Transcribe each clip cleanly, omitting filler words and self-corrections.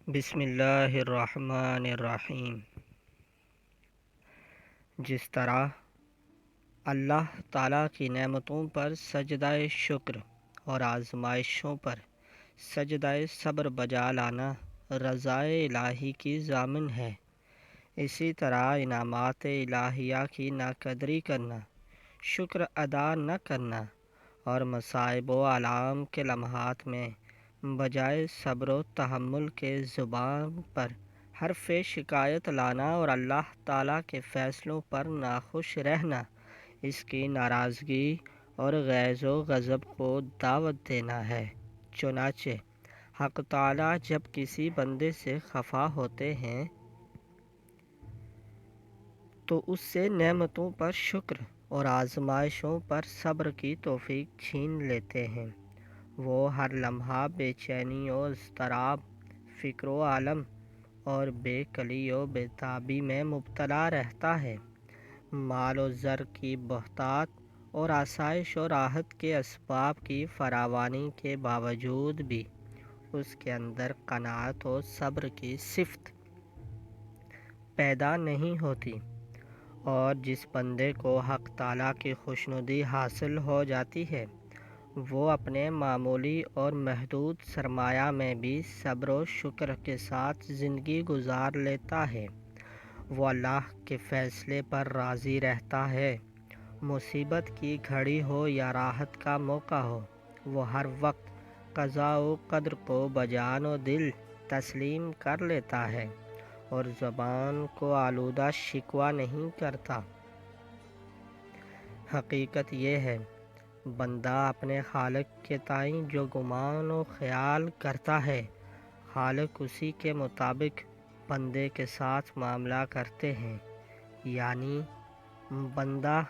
بسم اللہ الرحمن الرحیم۔ جس طرح اللہ تعالیٰ کی نعمتوں پر سجدہ شکر اور آزمائشوں پر سجدہ صبر بجا لانا رضائے الہی کی ضامن ہے، اسی طرح انعامات الہیہ کی ناقدری کرنا، شکر ادا نہ کرنا اور مصائب و آلام کے لمحات میں بجائے صبر و تحمل کے زبان پر حرف شکایت لانا اور اللہ تعالیٰ کے فیصلوں پر ناخوش رہنا، اس کی ناراضگی اور غیظ و غضب کو دعوت دینا ہے۔ چنانچہ حق تعالیٰ جب کسی بندے سے خفا ہوتے ہیں تو اس سے نعمتوں پر شکر اور آزمائشوں پر صبر کی توفیق چھین لیتے ہیں۔ وہ ہر لمحہ بے چینی و اضطراب، فکر و عالم اور بے کلی و بیتابی میں مبتلا رہتا ہے۔ مال و زر کی بہتات اور آسائش و راحت کے اسباب کی فراوانی کے باوجود بھی اس کے اندر قناعت و صبر کی صفت پیدا نہیں ہوتی، اور جس بندے کو حق تعالیٰ کی خوشنودی حاصل ہو جاتی ہے وہ اپنے معمولی اور محدود سرمایہ میں بھی صبر و شکر کے ساتھ زندگی گزار لیتا ہے۔ وہ اللہ کے فیصلے پر راضی رہتا ہے، مصیبت کی گھڑی ہو یا راحت کا موقع ہو، وہ ہر وقت قضاء و قدر کو بجان و دل تسلیم کر لیتا ہے اور زبان کو آلودہ شکوہ نہیں کرتا۔ حقیقت یہ ہے، بندہ اپنے خالق کے تئیں جو گمان و خیال کرتا ہے، خالق اسی کے مطابق بندے کے ساتھ معاملہ کرتے ہیں۔ یعنی بندہ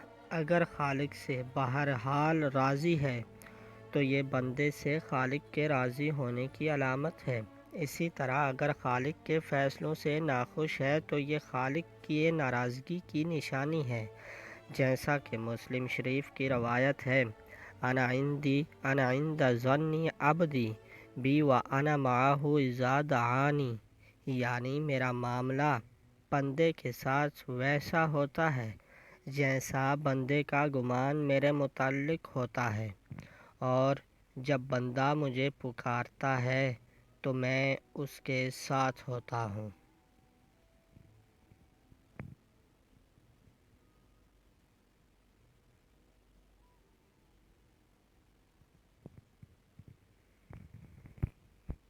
اگر خالق سے بہرحال راضی ہے تو یہ بندے سے خالق کے راضی ہونے کی علامت ہے، اسی طرح اگر خالق کے فیصلوں سے ناخوش ہے تو یہ خالق کی ناراضگی کی نشانی ہے، جیسا کہ مسلم شریف کی روایت ہے، انا عند ظن عبدی بی وانا معہ اذا دعانی، یعنی میرا معاملہ بندے کے ساتھ ویسا ہوتا ہے جیسا بندے کا گمان میرے متعلق ہوتا ہے، اور جب بندہ مجھے پکارتا ہے تو میں اس کے ساتھ ہوتا ہوں۔